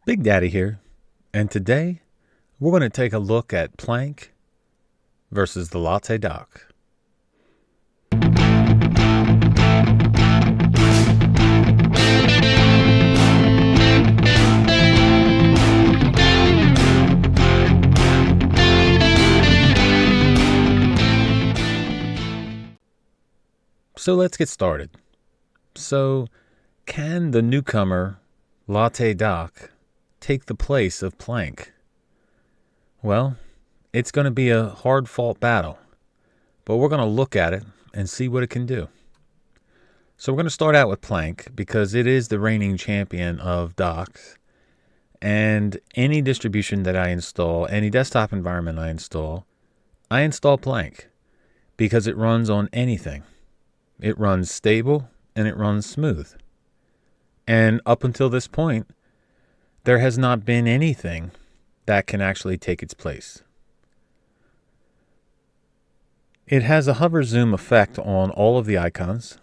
Big Daddy here, and today we're going to take a look at Plank versus the Latte Dock. So let's get started. So, can the newcomer Latte Dock take the place of Plank? Well, it's going to be a hard-fought battle, but we're going to look at it and see what it can do. So we're going to start out with Plank because it is the reigning champion of docks, and any distribution that I install, any desktop environment I install Plank because it runs on anything. It runs stable and it runs smooth. And up until this point, there has not been anything that can actually take its place. It has a hover zoom effect on all of the icons,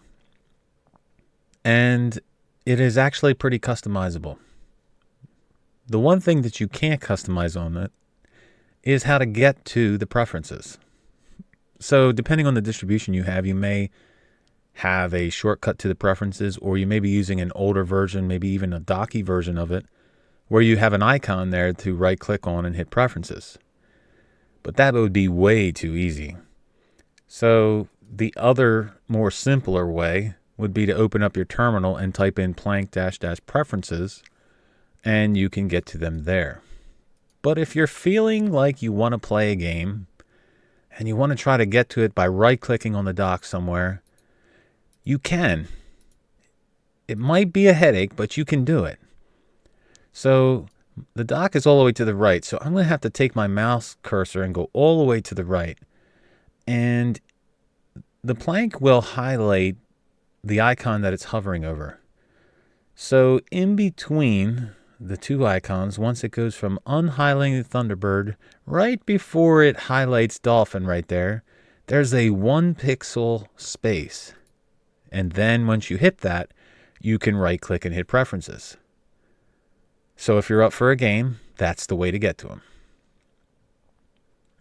and it is actually pretty customizable. The one thing that you can't customize on it is how to get to the preferences. So depending on the distribution you have, you may have a shortcut to the preferences, or you may be using an older version, maybe even a docky version of it, where you have an icon there to right click on and hit preferences. But that would be way too easy. So the other more simpler way would be to open up your terminal and type in plank -- preferences, and you can get to them there. But if you're feeling like you want to play a game and you want to try to get to it by right clicking on the dock somewhere, you can. It might be a headache, but you can do it. So the dock is all the way to the right. So I'm going to have to take my mouse cursor and go all the way to the right. And the plank will highlight the icon that it's hovering over. So in between the two icons, once it goes from unhighlighting the Thunderbird, right before it highlights Dolphin right there, there's a 1 pixel space. And then once you hit that, you can right click and hit preferences. So if you're up for a game, that's the way to get to them.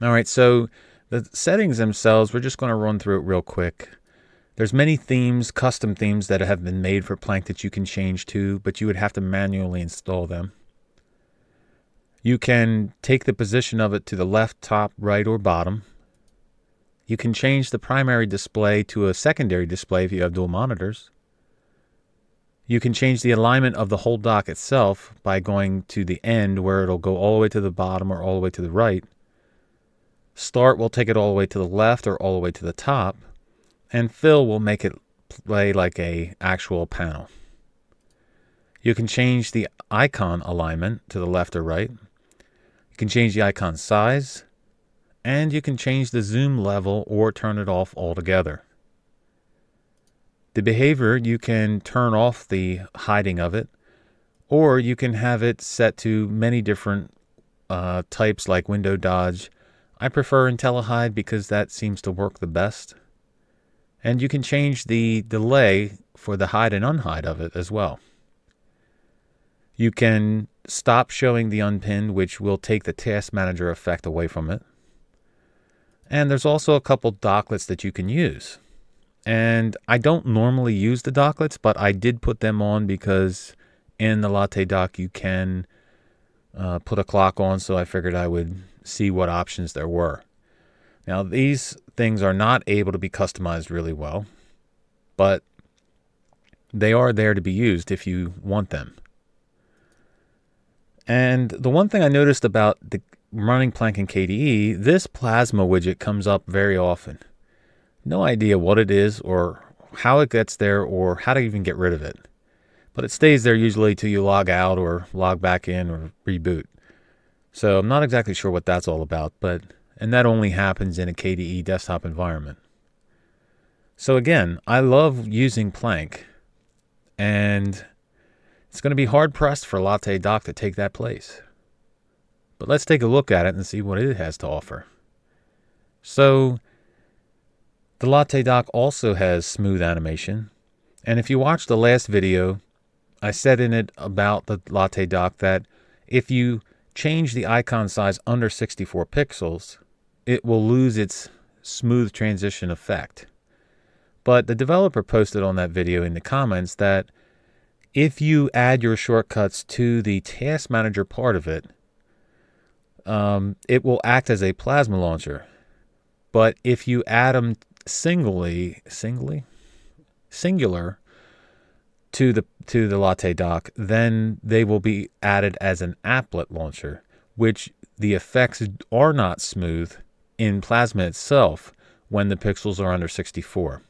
All right, so the settings themselves, we're just going to run through it real quick. There's many themes, custom themes that have been made for Plank that you can change to, but you would have to manually install them. You can take the position of it to the left, top, right, or bottom. You can change the primary display to a secondary display if you have dual monitors. You can change the alignment of the whole dock itself by going to the end where it'll go all the way to the bottom or all the way to the right. Start will take it all the way to the left or all the way to the top. And fill will make it play like a actual panel. You can change the icon alignment to the left or right. You can change the icon size. And you can change the zoom level or turn it off altogether. The behavior, you can turn off the hiding of it, or you can have it set to many different types like window dodge. I prefer IntelliHide because that seems to work the best. And you can change the delay for the hide and unhide of it as well. You can stop showing the unpinned, which will take the task manager effect away from it. And there's also a couple docklets that you can use. And I don't normally use the docklets, but I did put them on because in the Latte Dock you can put a clock on, so I figured I would see what options there were. Now, these things are not able to be customized really well, but they are there to be used if you want them. And the one thing I noticed about the running Plank and KDE, this plasma widget comes up very often. No idea what it is or how it gets there or how to even get rid of it. But it stays there usually till you log out or log back in or reboot. So I'm not exactly sure what that's all about, and that only happens in a KDE desktop environment. So again, I love using Plank, and it's going to be hard-pressed for Latte Dock to take that place. But let's take a look at it and see what it has to offer. So the Latte Dock also has smooth animation. And if you watched the last video, I said in it about the Latte Dock that If you change the icon size under 64 pixels, it will lose its smooth transition effect. But the developer posted on that video in the comments that if you add your shortcuts to the task manager part of it, it will act as a plasma launcher. But if you add them singular to the Latte Dock, then they will be added as an applet launcher, which the effects are not smooth in Plasma itself when the pixels are under 64.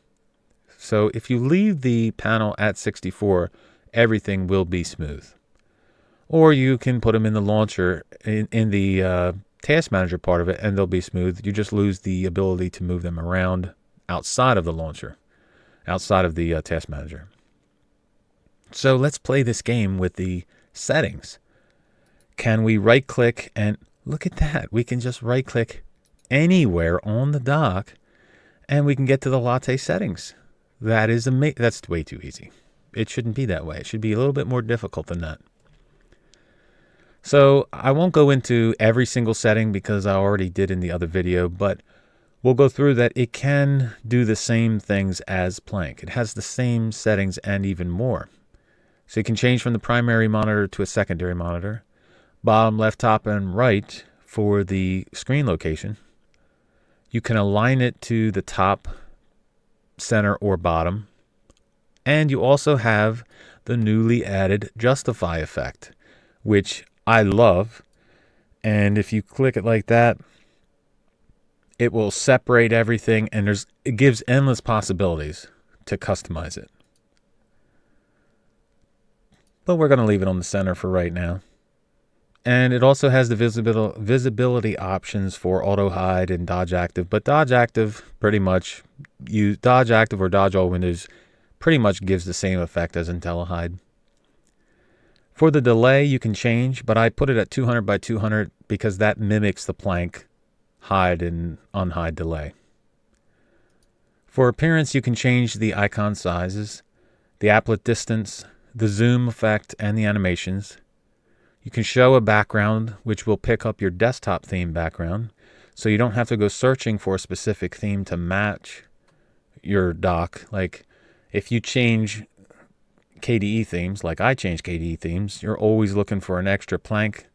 So if you leave the panel at 64, everything will be smooth. Or you can put them in the launcher, in the task manager part of it, and they'll be smooth. You just lose the ability to move them around outside of the launcher, outside of the task manager. So let's play this game with the settings. Can we right click and look at that? We can just right click anywhere on the dock and we can get to the latte settings. That is that's way too easy. It shouldn't be that way. It should be a little bit more difficult than that. So I won't go into every single setting because I already did in the other video, but we'll go through that. It can do the same things as Plank. It has the same settings and even more. So you can change from the primary monitor to a secondary monitor. Bottom, left, top, and right for the screen location. You can align it to the top, center, or bottom. And you also have the newly added Justify effect, which I love. And if you click it like that, it will separate everything, and it gives endless possibilities to customize it. But we're going to leave it on the center for right now. And it also has the visibility options for auto hide and dodge active. But dodge active pretty much, dodge active or dodge all windows pretty much gives the same effect as IntelliHide. For the delay, you can change, but I put it at 200 by 200 because that mimics the Plank hide and unhide delay. For appearance, you can change the icon sizes, the applet distance, the zoom effect, and the animations. You can show a background, which will pick up your desktop theme background, so you don't have to go searching for a specific theme to match your dock. Like if you change KDE themes, like I change KDE themes, you're always looking for an extra Plank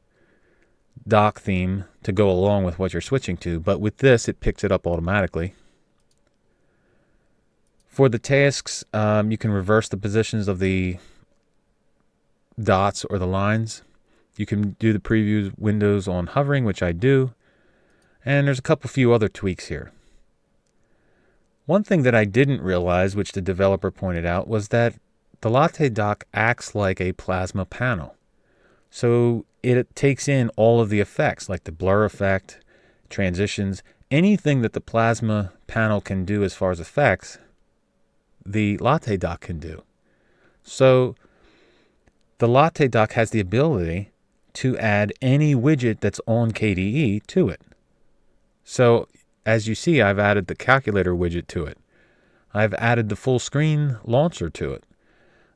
dock theme to go along with what you're switching to. But with this, it picks it up automatically. For the tasks, you can reverse the positions of the dots or the lines. You can do the preview windows on hovering, which I do. And there's a few other tweaks here. One thing that I didn't realize, which the developer pointed out, was that the Latte Dock acts like a plasma panel. So it takes in all of the effects, like the blur effect, transitions, anything that the plasma panel can do as far as effects, the Latte Dock can do. So the Latte Dock has the ability to add any widget that's on KDE to it. So as you see, I've added the calculator widget to it. I've added the full screen launcher to it.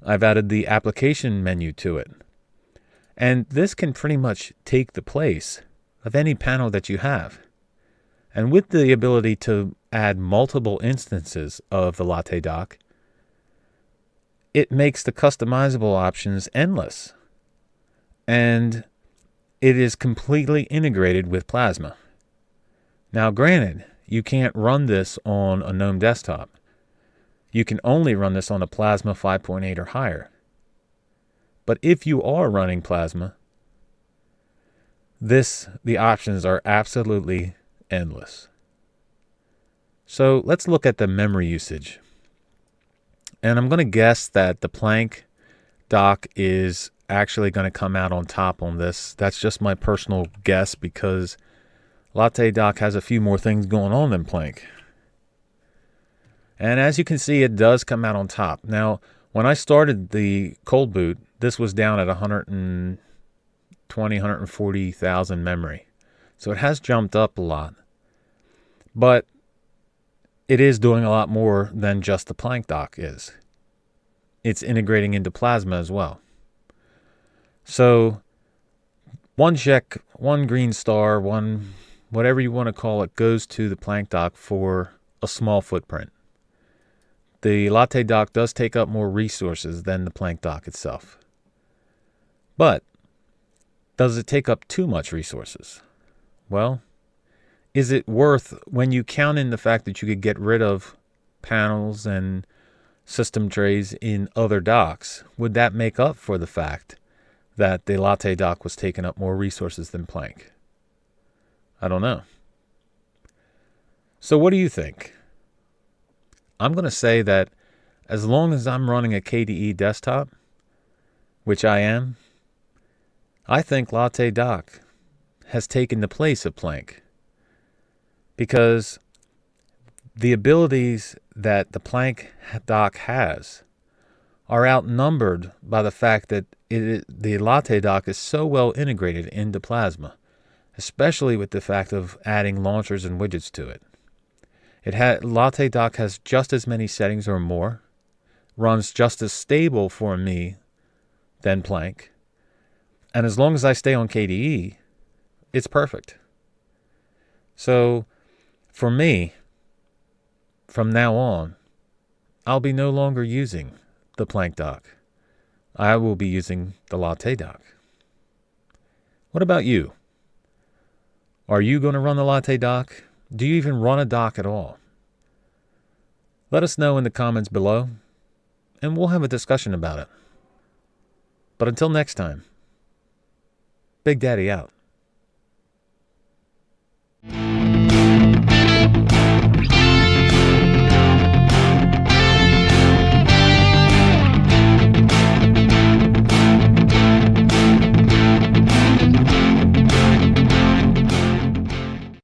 I've added the application menu to it. And this can pretty much take the place of any panel that you have. And with the ability to add multiple instances of the Latte Dock, it makes the customizable options endless. And it is completely integrated with Plasma. Now, granted, you can't run this on a GNOME desktop. You can only run this on a Plasma 5.8 or higher. But if you are running Plasma, the options are absolutely endless. So let's look at the memory usage. And I'm going to guess that the Plank dock is actually going to come out on top on this. That's just my personal guess because Latte Dock has a few more things going on than Plank. And as you can see, it does come out on top. Now, when I started the cold boot, this was down at 140,000 memory. So it has jumped up a lot. But it is doing a lot more than just the Plank dock is. It's integrating into Plasma as well. So One check, one green star, one whatever you want to call it, goes to the plank dock for a small footprint. The latte dock does take up more resources than the plank dock itself. But does it take up too much resources? Well, is it worth, when you count in the fact that you could get rid of panels and system trays in other docks, would that make up for the fact that the latte dock was taking up more resources than plank? I don't know. So what do you think? I'm going to say that as long as I'm running a KDE desktop, which I am, I think latte dock has taken the place of plank, because the abilities that the plank dock has are outnumbered by the fact that the latte dock is so well integrated into Plasma, especially with the fact of adding launchers and widgets to it. Latte dock has just as many settings or more, runs just as stable for me than plank, and as long as I stay on KDE, it's perfect. So for me, from now on, I'll be no longer using the plank dock. I will be using the latte dock. What about you? Are you going to run the latte dock? Do you even run a dock at all? Let us know in the comments below, and we'll have a discussion about it. But until next time, Big Daddy out.